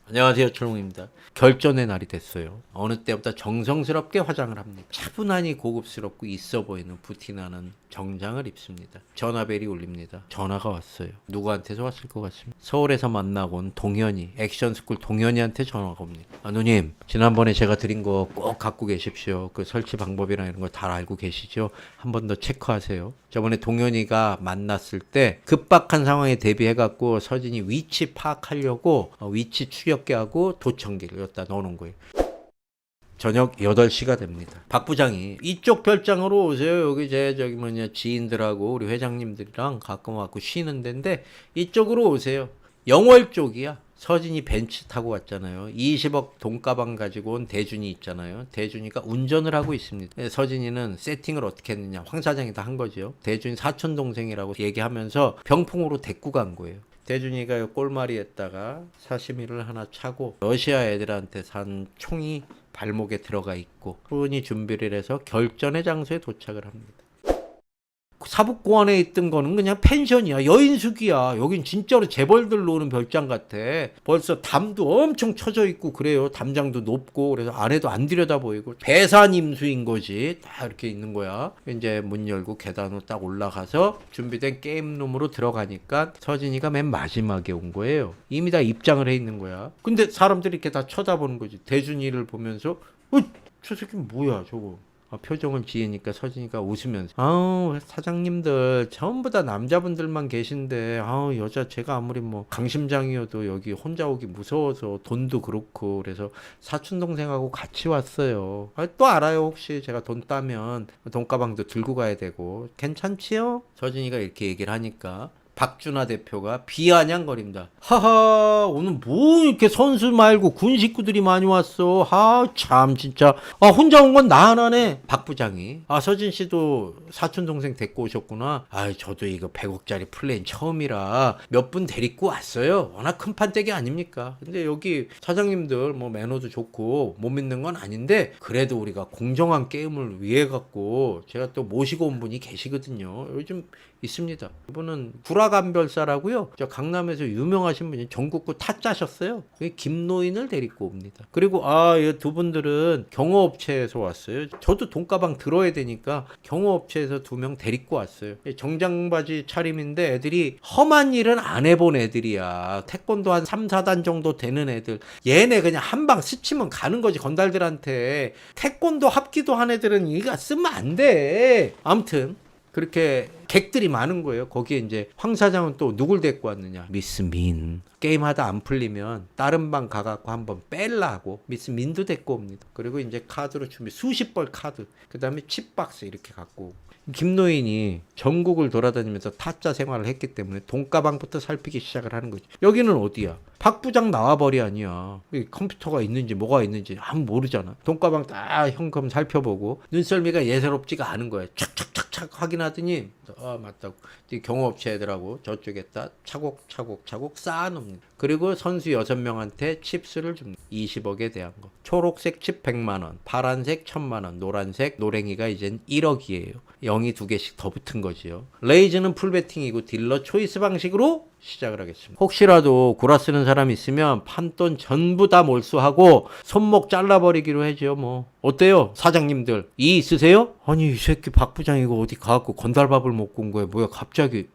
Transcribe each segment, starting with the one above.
안녕하세요, 철웅입니다. 결전의 날이 됐어요. 어느 때보다 정성스럽게 화장을 합니다. 차분하니 고급스럽고 있어 보이는 부티나는 정장을 입습니다. 전화벨이 울립니다. 전화가 왔어요. 누구한테서 왔을 것 같습니다. 서울에서 만나고 온 동현이, 액션스쿨 동현이한테 전화가 옵니다. 아, 누님, 지난번에 제가 드린 거 꼭 갖고 계십시오. 그 설치 방법이나 이런 거 다 알고 계시죠? 한 번 더 체크하세요. 저번에 동현이가 만났을 때 급박한 상황에 대비해갖고 서진이 위치 파악하려고 위치 추적기하고 도청기를 여기다 넣어놓은 거예요. 저녁 8시가 됩니다. 박 부장이 이쪽 별장으로 오세요. 여기 저기 지인들하고 우리 회장님들이랑 가끔 와고 쉬는 데인데 이쪽으로 오세요. 영월 쪽이야. 서진이 벤츠 타고 왔잖아요. 20억 돈가방 가지고 온 대준이 있잖아요. 대준이가 운전을 하고 있습니다. 서진이는 세팅을 어떻게 했느냐. 황 사장이 다 한 거죠. 대준이 사촌 동생이라고 얘기하면서 병풍으로 데리고 간 거예요. 대준이가 꼴마리에다가 사시미를 하나 차고 러시아 애들한테 산 총이 발목에 들어가 있고 훈이 준비를 해서 결전의 장소에 도착을 합니다. 사북고원에 있던 거는 그냥 펜션이야. 여인숙이야. 여긴 진짜로 재벌들 노는 별장 같아. 벌써 담도 엄청 쳐져 있고 그래요. 담장도 높고 그래서 안에도 안 들여다 보이고 배산임수인 거지. 다 이렇게 있는 거야. 이제 문 열고 계단으로 딱 올라가서 준비된 게임룸으로 들어가니까 서진이가 맨 마지막에 온 거예요. 이미 다 입장을 해 있는 거야. 근데 사람들이 이렇게 다 쳐다보는 거지. 대준이를 보면서 저 새끼 뭐야 저거. 표정을 지으니까 서진이가 웃으면서 아우 사장님들 전부 다 남자분들만 계신데 아우 여자 제가 아무리 뭐 강심장이어도 여기 혼자 오기 무서워서 돈도 그렇고 그래서 사촌 동생하고 같이 왔어요. 또 알아요 혹시 제가 돈 따면 돈가방도 들고 가야 되고 괜찮지요? 서진이가 이렇게 얘기를 하니까 박준하 대표가 비아냥거립니다. 하하 오늘 뭐 이렇게 선수 말고 군 식구들이 많이 왔어. 참 진짜 혼자 온 건 나 하나네. 박 부장이 서진 씨도 사촌 동생 데리고 오셨구나. 저도 이거 100억짜리 플랜 처음이라 몇 분 데리고 왔어요. 워낙 큰 판때기 아닙니까? 근데 여기 사장님들 뭐 매너도 좋고 못 믿는 건 아닌데 그래도 우리가 공정한 게임을 위해 갖고 제가 또 모시고 온 분이 계시거든요. 요즘 있습니다. 이분은 구라감별사라고요. 저 강남에서 유명하신 분이 전국구 타짜셨어요. 김노인을 데리고 옵니다. 그리고 이 두 분들은 경호업체에서 왔어요. 저도 돈가방 들어야 되니까 경호업체에서 2명 데리고 왔어요. 정장바지 차림인데 애들이 험한 일은 안 해본 애들이야. 태권도 한 3, 4단 정도 되는 애들. 얘네 그냥 한 방 스치면 가는 거지 건달들한테. 태권도 합기도 한 애들은 이거 쓰면 안 돼. 아무튼 그렇게 객들이 많은 거예요. 거기에 이제 황 사장은 또 누굴 데리고 왔느냐? 미스 민. 게임하다 안 풀리면 다른 방 가갖고 한번 뺄라고 미스 민도 데리고 옵니다. 그리고 이제 카드로 준비 수십 벌 카드. 그 다음에 칩박스 이렇게 갖고 오고. 김노인이 전국을 돌아다니면서 타짜 생활을 했기 때문에 돈가방부터 살피기 시작을 하는 거지. 여기는 어디야? 박 부장 나와버리 아니야. 컴퓨터가 있는지 뭐가 있는지 아무 모르잖아. 돈가방 딱 현금 살펴보고 눈썰미가 예사롭지가 않은 거야. 착착착착 확인하더니 맞다고. 경호업체 애들하고 저쪽에다 차곡차곡 쌓아놓습니다. 그리고 선수 6명한테 칩스를 줍니다. 20억에 대한 거. 초록색 칩 100만원, 파란색 1000만원, 노란색 노랭이가 이젠 1억이에요. 0이 2개씩 더 붙은 거지요. 레이즈는 풀베팅이고 딜러 초이스 방식으로 시작을 하겠습니다. 혹시라도 구라 쓰는 사람 있으면 판돈 전부 다 몰수하고 손목 잘라버리기로 해죠. 뭐 어때요 사장님들 이 있으세요? 아니 이 새끼 박 부장 이거 어디 가갖고 건달밥을 먹고 온 거야. 뭐야 갑자기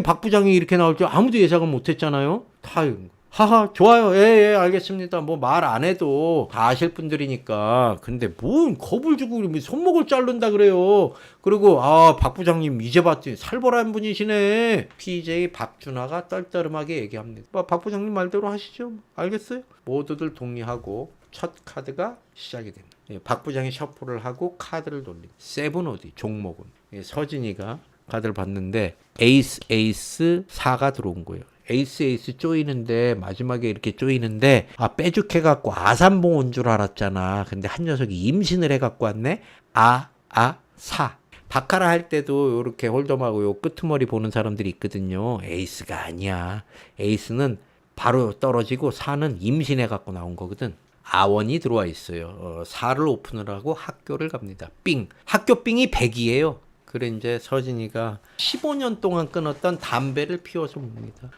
박 부장이 이렇게 나올 줄 아무도 예상을 못했잖아요. 다 하하 좋아요. 예 알겠습니다. 뭐 말 안 해도 다 아실 분들이니까. 근데 뭔 겁을 주고 손목을 자른다 그래요. 그리고 박 부장님 이제 봤더니 살벌한 분이시네. PJ 박준하가 떨떠름하게 얘기합니다. 박 부장님 말대로 하시죠. 알겠어요? 모두들 동의하고 첫 카드가 시작이 됩니다. 박 부장이 셔플을 하고 카드를 돌립니다. 세븐 어디 종목은 서진이가 카드를 봤는데 에이스 4가 들어온 거예요. 에이스 쪼이는데 마지막에 이렇게 쪼이는데 빼죽해갖고 아산봉 온 줄 알았잖아. 근데 한 녀석이 임신을 해갖고 왔네. 4 바카라 할 때도 이렇게 홀덤하고 요 끄트머리 보는 사람들이 있거든요. 에이스가 아니야. 에이스는 바로 떨어지고 4는 임신해갖고 나온 거거든. 아원이 들어와 있어요. 4를 오픈을 하고 학교를 갑니다. 학교 삥이 100이에요. 그래 이제 서진이가 15년 동안 끊었던 담배를 피워서 봅니다.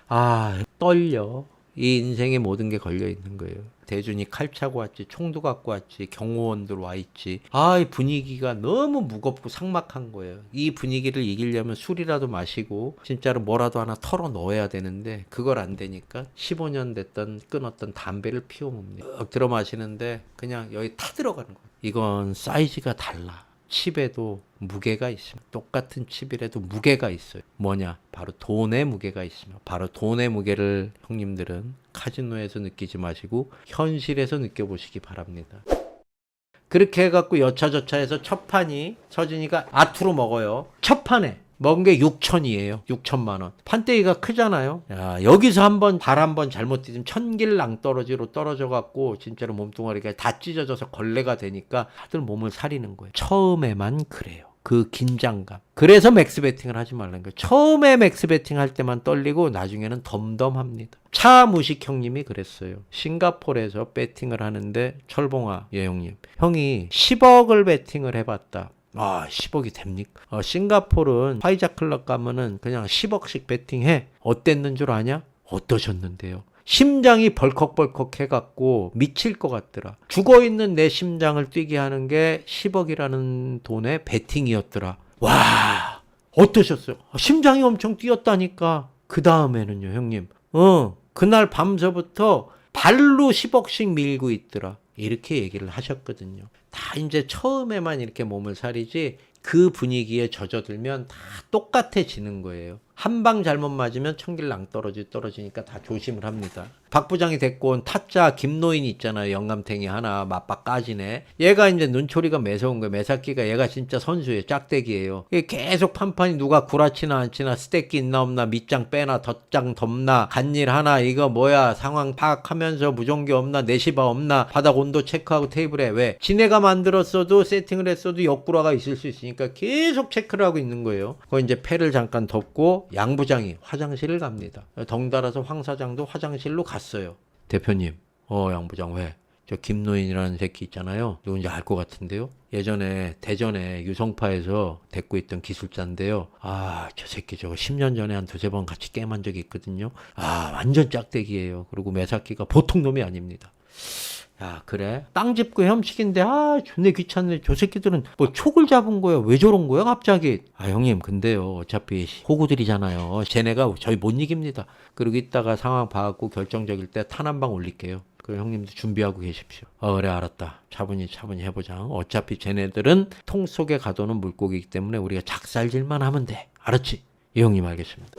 떨려. 이 인생에 모든 게 걸려 있는 거예요. 대준이 칼 차고 왔지, 총도 갖고 왔지, 경호원들 와 있지. 이 분위기가 너무 무겁고 삭막한 거예요. 이 분위기를 이기려면 술이라도 마시고 진짜로 뭐라도 하나 털어 넣어야 되는데 그걸 안 되니까 15년 됐던 끊었던 담배를 피워봅니다. 들어 마시는데 그냥 여기 타 들어가는 거예요. 이건 사이즈가 달라. 칩에도 무게가 있습니다. 똑같은 칩이라도 무게가 있어요. 뭐냐? 바로 돈의 무게가 있으며 바로 돈의 무게를 형님들은 카지노에서 느끼지 마시고 현실에서 느껴보시기 바랍니다. 그렇게 해갖고 여차저차해서 첫 판이 서진이가 아투로 먹어요. 첫 판에 먹은 게 6천이에요. 6천만 원. 판때기가 크잖아요. 야, 여기서 한번 발 한번 잘못 뛰면 천길낭떠러지로 떨어져갖고 진짜로 몸뚱아리가 다 찢어져서 걸레가 되니까 다들 몸을 사리는 거예요. 처음에만 그래요. 그 긴장감. 그래서 맥스 베팅을 하지 말라는 거예요. 처음에 맥스 베팅 할 때만 떨리고 나중에는 덤덤합니다. 차무식 형님이 그랬어요. 싱가포르에서 베팅을 하는데 철봉아 예 형님 형이 10억을 베팅을 해봤다. 10억이 됩니까? 싱가포르는 파이자 클럽 가면은 그냥 10억씩 베팅해. 어땠는 줄 아냐? 어떠셨는데요? 심장이 벌컥벌컥 해갖고 미칠 것 같더라. 죽어있는 내 심장을 뛰게 하는 게 10억이라는 돈의 베팅이었더라. 와, 어떠셨어요? 심장이 엄청 뛰었다니까. 그 다음에는요, 형님. 그날 밤서부터 발로 10억씩 밀고 있더라. 이렇게 얘기를 하셨거든요. 다 이제 처음에만 이렇게 몸을 사리지 그 분위기에 젖어들면 다 똑같아지는 거예요. 한 방 잘못 맞으면 떨어지니까 다 조심을 합니다. 박 부장이 데리고 온 타짜 김노인 있잖아요. 영감탱이 하나 맞박 까지네. 얘가 이제 눈초리가 매서운 거예요. 매사끼가 얘가 진짜 선수예요. 짝대기예요. 계속 판판이 누가 구라치나 안 치나 스테이크 있나 없나 밑장 빼나 덧장 덮나 간일 하나 이거 뭐야 상황 파악하면서 무전기 없나 내시바 없나 바닥 온도 체크하고 테이블에 왜 지네가 만들었어도 세팅을 했어도 역구라가 있을 수 있으니까 계속 체크를 하고 있는 거예요. 거기 이제 패를 잠깐 덮고 양 부장이 화장실을 갑니다. 덩달아서 황 사장도 화장실로 갔어요. 대표님, 양 부장 왜? 저 김노인이라는 새끼 있잖아요. 누군지 알 것 같은데요. 예전에 대전에 유성파에서 데리고 있던 기술자인데요. 저 새끼 저거 10년 전에 한 두세 번 같이 게임한 적이 있거든요. 완전 짝대기예요. 그리고 매사끼가 보통 놈이 아닙니다. 야, 그래? 땅 짚고 헤엄치기인데 존나 귀찮네. 저 새끼들은 뭐 촉을 잡은 거야? 왜 저런 거야 갑자기? 형님 근데요 어차피 호구들이잖아요. 쟤네가 저희 못 이깁니다. 그리고 이따가 상황 봐갖고 결정적일 때 탄 한 방 올릴게요. 그 형님도 준비하고 계십시오. 그래 알았다. 차분히 해보자. 어차피 쟤네들은 통 속에 가둬놓은 물고기이기 때문에 우리가 작살질만 하면 돼. 알았지? 이 형님 알겠습니다.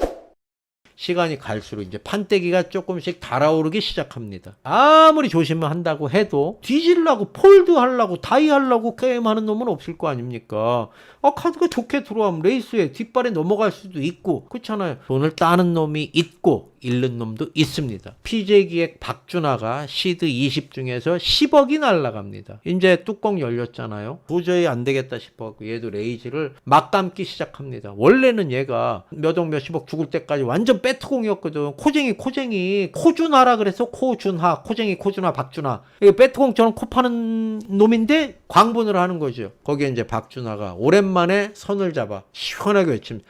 시간이 갈수록 이제 판때기가 조금씩 달아오르기 시작합니다. 아무리 조심을 한다고 해도 뒤질라고 폴드 하려고 다이 하려고 게임하는 놈은 없을 거 아닙니까? 카드가 좋게 들어오면 레이스에 뒷발에 넘어갈 수도 있고 그렇잖아요. 돈을 따는 놈이 있고 잃는 놈도 있습니다. PJ기획 박준하가 시드 20 중에서 10억이 날라갑니다. 이제 뚜껑 열렸잖아요. 도저히 안 되겠다 싶어갖고 얘도 레이즈를 막 감기 시작합니다. 원래는 얘가 몇억 몇십억 죽을 때까지 완전 배트공이었거든. 코쟁이 코준하라 그래서 코준하 코쟁이 코준하 박준하 배트공처럼 코 파는 놈인데 광분을 하는 거죠. 거기에 이제 박준하가 오랜만에 선을 잡아 시원하게 외칩니다.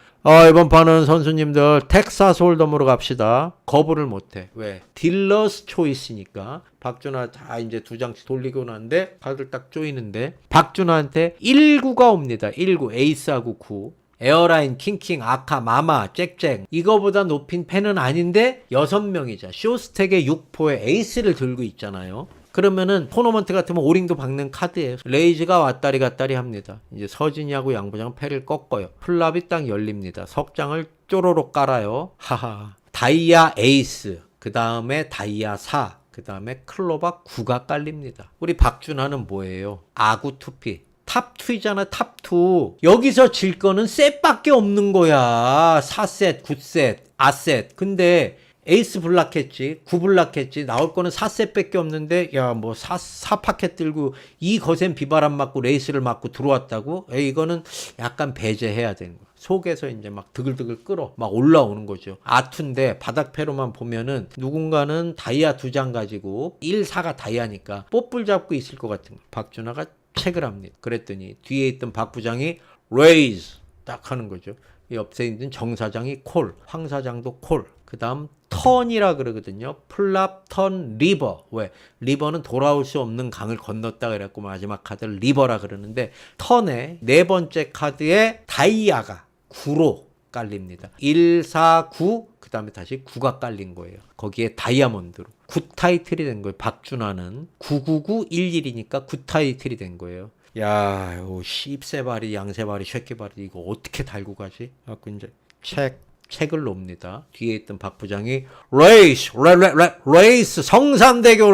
이번 판은 선수님들 텍사스 홀덤으로 갑시다. 거부를 못해. 왜? 딜러스 초이스니까. 박준하 다 이제 두 장씩 돌리고 나는데 다들 딱 쪼이는데 박준하한테 1구가 옵니다. 1구 에이스하고 9. 에어라인, 킹킹, 아카, 마마, 잭잭 이거보다 높인 펜은 아닌데 6명이자 쇼스택의 6포에 에이스를 들고 있잖아요. 그러면은 토너먼트 같으면 오링도 박는 카드예요. 레이즈가 왔다리 갔다리 합니다. 이제 서진이하고 양부장 패를 꺾어요. 플랍이 딱 열립니다. 석장을 쪼로록 깔아요. 하하. 다이아 에이스, 그 다음에 다이아 4, 그 다음에 클로바 9가 깔립니다. 우리 박준하는 뭐예요? 아구 투피. 탑2잖아 탑2. 여기서 질 거는 셋밖에 없는 거야. 4셋 9셋 아셋. 근데 에이스 블락했지 9 블락했지 나올 거는 4셋밖에 없는데 야 뭐 4파켓 들고 이 거센 비바람 맞고 레이스를 맞고 들어왔다고? 이거는 약간 배제해야 되는 거야. 속에서 이제 막 드글드글 끓어 막 올라오는 거죠. 아투인데 바닥패로만 보면은 누군가는 다이아 2장 가지고 1, 4가 다이아니까 뽀뿔 잡고 있을 것 같은 거. 박준하가 책을 합니다. 그랬더니 뒤에 있던 박 부장이 레이즈 딱 하는 거죠. 옆에 있는 정 사장이 콜, 황 사장도 콜, 그 다음 턴이라 그러거든요. 플랍, 턴, 리버. 왜? 리버는 돌아올 수 없는 강을 건넜다 그랬고 마지막 카드를 리버라 그러는데 턴의 네 번째 카드에 다이아가 9로 깔립니다. 1, 4, 9, 그 다음에 다시 9가 깔린 거예요. 거기에 다이아몬드로. 9 타이틀이 된 거예요. 박준하는 99911이니까 9 타이틀이 된 거예요. 야, 요 씹새발이, 양새발이, 쉐끼발이 이거 어떻게 달고 가지? 갖고 이제 책을 놉니다. 뒤에 있던 박 부장이 레이스 성산대교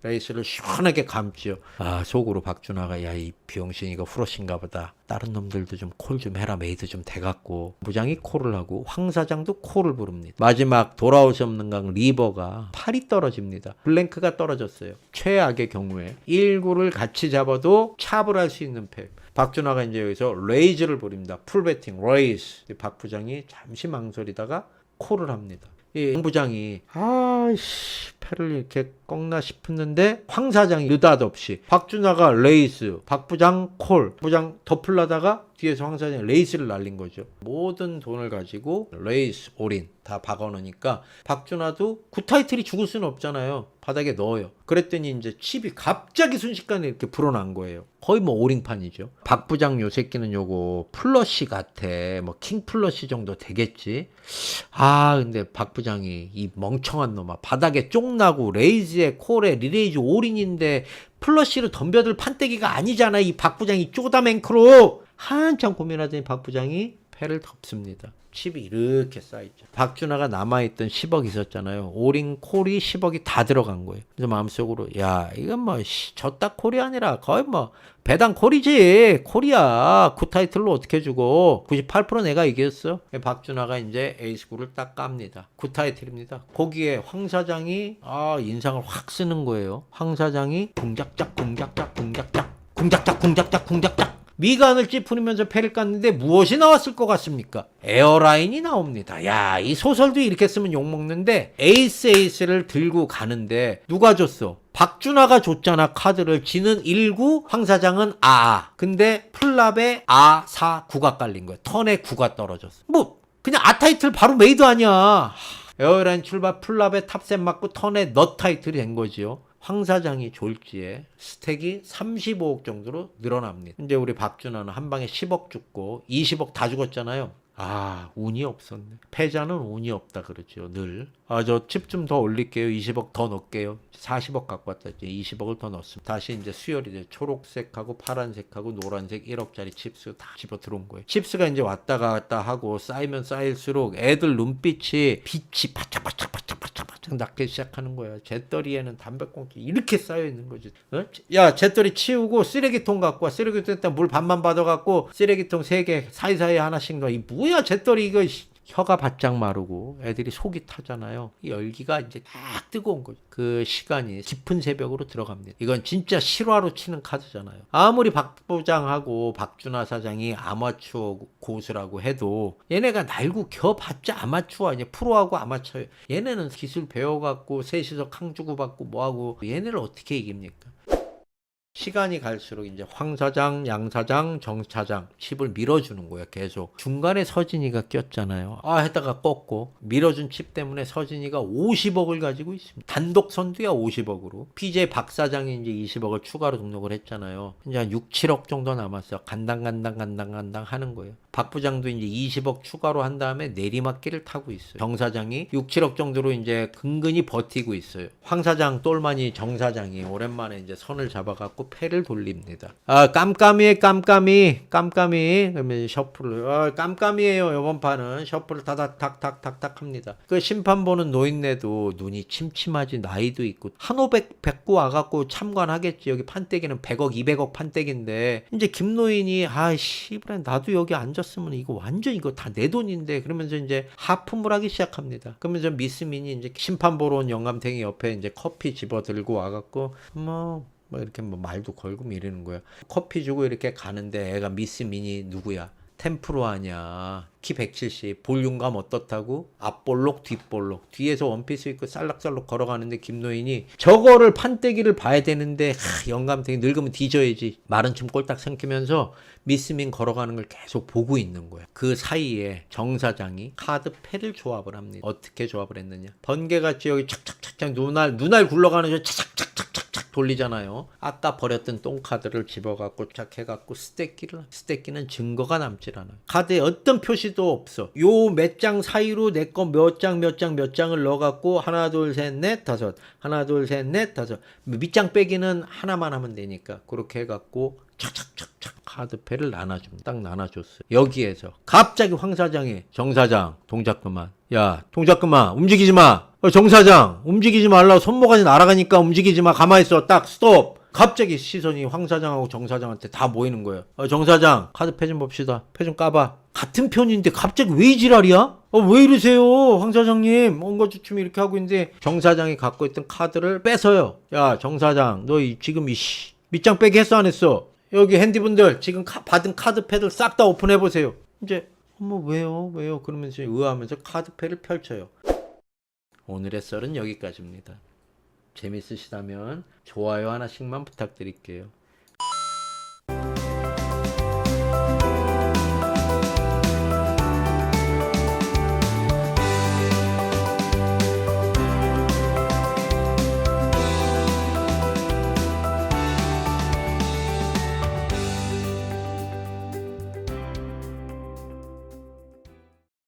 레이스를 시원하게 감지요. 아, 속으로 박준하가 야, 이 비용신 이거 후러신가 보다. 다른 놈들도 좀 콜 좀 해라. 메이드 좀 돼갖고. 부장이 콜을 하고 황 사장도 콜을 부릅니다. 마지막 돌아올 수 없는 강 리버가 팔이 떨어집니다. 블랭크가 떨어졌어요. 최악의 경우에 1구를 같이 잡아도 찹을 할 수 있는 패. 박준하가 이제 여기서 레이즈를 부립니다. 풀배팅 레이스. 박 부장이 잠시 망설이다가 콜을 합니다. 이 부장이 아이씨 패를 이렇게 꺾나 싶었는데 황 사장이 느닷없이 박준하가 레이스, 박 부장 콜, 부장 덮으려다가 뒤에서 황 사장이 레이스를 날린 거죠. 모든 돈을 가지고 레이스, 올인 다 박아놓으니까 박준하도 구 타이틀이 죽을 수는 없잖아요. 바닥에 넣어요. 그랬더니 이제 칩이 갑자기 순식간에 이렇게 불어난 거예요. 거의 뭐 올인판이죠. 박 부장 요 새끼는 요거 플러시 같아. 뭐 킹 플러시 정도 되겠지. 아 근데 박 부장이 이 멍청한 놈아 바닥에 쪽나고 레이즈에 콜에 리레이즈 올인인데 플러시로 덤벼들 판때기가 아니잖아. 이 박 부장이 쪼다맹크로 한참 고민하더니 박 부장이 패를 덮습니다. 칩이 이렇게 쌓이죠. 박준하가 남아있던 10억 있었잖아요. 올인 콜이 10억이 다 들어간 거예요. 그래서 마음속으로 야 이건 뭐 졌다 콜이 아니라 거의 뭐 배당 콜이지. 콜이야. 구 타이틀로 어떻게 주고 98% 내가 이겼어. 박준하가 이제 에이스9를 딱 깝니다. 구 타이틀입니다. 거기에 황 사장이 인상을 확 쓰는 거예요. 황 사장이 공작작 미간을 찌푸리면서 패를 깠는데 무엇이 나왔을 것 같습니까? 에어라인이 나옵니다. 야, 이 소설도 이렇게 쓰면 욕먹는데 에이스를 들고 가는데 누가 줬어? 박준하가 줬잖아. 카드를. 지는 1구, 황 사장은 근데 플랍에 4, 9가 깔린 거야. 턴에 9가 떨어졌어. 뭐 그냥 타이틀 바로 메이드 아니야. 에어라인 출발 플랍에 탑셋 맞고 턴에 너 타이틀이 된 거지요. 황 사장이 졸지에 스택이 35억 정도로 늘어납니다. 이제 우리 박준하는 한 방에 10억 죽고 20억 다 죽었잖아요. 운이 없었네. 패자는 운이 없다 그러죠. 늘. 저 칩 좀 더 올릴게요. 20억 더 넣을게요. 40억 갖고 왔다. 이제 20억을 더 넣었습니다. 다시 이제 수혈이 돼. 초록색하고 파란색하고 노란색 1억짜리 칩스 다 집어 들어온 거예요. 칩스가 이제 왔다 갔다 하고 쌓이면 쌓일수록 애들 눈빛이 빛이 바짝바짝 낮게 시작하는 거야. 잿더리에는 담배꽁초 이렇게 쌓여 있는 거지. 야, 잿더리 치우고 쓰레기통 갖고 와. 쓰레기통에다 물 반만 받아갖고 쓰레기통 3개 사이사이에 하나씩 넣어. 이 뭐야 잿더리 이거. 혀가 바짝 마르고 애들이 속이 타잖아요. 이 열기가 이제 딱 뜨거운 거죠. 그 시간이 깊은 새벽으로 들어갑니다. 이건 진짜 실화로 치는 카드잖아요. 아무리 박 부장하고 박준하 사장이 아마추어 고수라고 해도 얘네가 날고 겨봤자 아마추어 아니야. 프로하고 아마추어. 얘네는 기술 배워갖고 셋이서 캉 주고받고 뭐하고 얘네를 어떻게 이깁니까? 시간이 갈수록 이제 황 사장, 양 사장, 정 차장 칩을 밀어주는 거야. 계속 중간에 서진이가 꼈잖아요. 했다가 꺾고 밀어준 칩 때문에 서진이가 50억을 가지고 있습니다. 단독 선두야 50억으로. PJ 박 사장이 이제 20억을 추가로 등록을 했잖아요. 이제 한 6, 7억 정도 남았어. 간당 하는 거예요. 박 부장도 이제 20억 추가로 한 다음에 내리막길을 타고 있어요. 정 사장이 6, 7억 정도로 이제 근근히 버티고 있어요. 황 사장 똘마니 정 사장이 오랜만에 이제 선을 잡아갖고 패를 돌립니다. 깜깜이에 깜깜이. 그러면 셔플을 깜깜이에요. 이번 판은 셔플을 탁탁탁탁탁 합니다. 그 심판 보는 노인네도 눈이 침침하지. 나이도 있고 한 500 뱉고 와갖고 참관하겠지. 여기 판때기는 100억 200억 판때기인데 이제 김노인이 씨발 나도 여기 앉았으면 이거 완전 이거 다 내 돈인데 그러면서 이제 하품을 하기 시작합니다. 그러면서 미스민이 이제 심판 보러 온 영감탱이 옆에 이제 커피 집어 들고 와갖고 뭐 이렇게 말도 걸고 이러는 거야. 커피 주고 이렇게 가는데 애가 미스 미니 누구야? 템프로 하냐. 키 170, 볼륨감 어떻다고? 앞볼록, 뒷볼록. 뒤에서 원피스 입고 쌀락쌀락 걸어가는데 김노인이 저거를 판때기를 봐야 되는데 영감탱이 늙으면 뒤져야지. 마른 춤 꼴딱 삼키면서 미스민 걸어가는 걸 계속 보고 있는 거야. 그 사이에 정 사장이 카드패를 조합을 합니다. 어떻게 조합을 했느냐. 번개같이 여기 착착착착 눈알 굴러가는 저 착착착착착 돌리잖아요. 아까 버렸던 똥카드를 집어갖고 쫙 해갖고 스테끼는 증거가 남질 않아요. 카드에 어떤 표시도 없어. 요 몇 장 사이로 내 거 몇 장을 넣어갖고 하나 둘 셋 넷 다섯 하나 둘 셋 넷 다섯 밑장 빼기는 하나만 하면 되니까 그렇게 해갖고 착착착착 카드패를 나눠줍니다. 딱 나눠줬어요. 여기에서 갑자기 황 사장이 정 사장 동작 그만. 야 동작 그만. 움직이지 마. 정 사장 움직이지 말라고 손모가지 날아가니까 움직이지 마. 가만히 있어. 딱 스톱. 갑자기 시선이 황 사장하고 정 사장한테 다 모이는 거예요. 정 사장 카드패 좀 봅시다. 패 좀 까봐. 같은 편인데 갑자기 왜 이 지랄이야? 왜 이러세요 황 사장님. 엉거주춤 이렇게 하고 있는데 정 사장이 갖고 있던 카드를 뺏어요. 야 정 사장 너 지금 밑장 빼기 했어 안 했어? 여기 핸디분들 지금 받은 카드패들 싹 다 오픈해보세요. 이제 왜요? 그러면서 의아하면서 카드패를 펼쳐요. 오늘의 썰은 여기까지입니다. 재밌으시다면 좋아요 하나씩만 부탁드릴게요.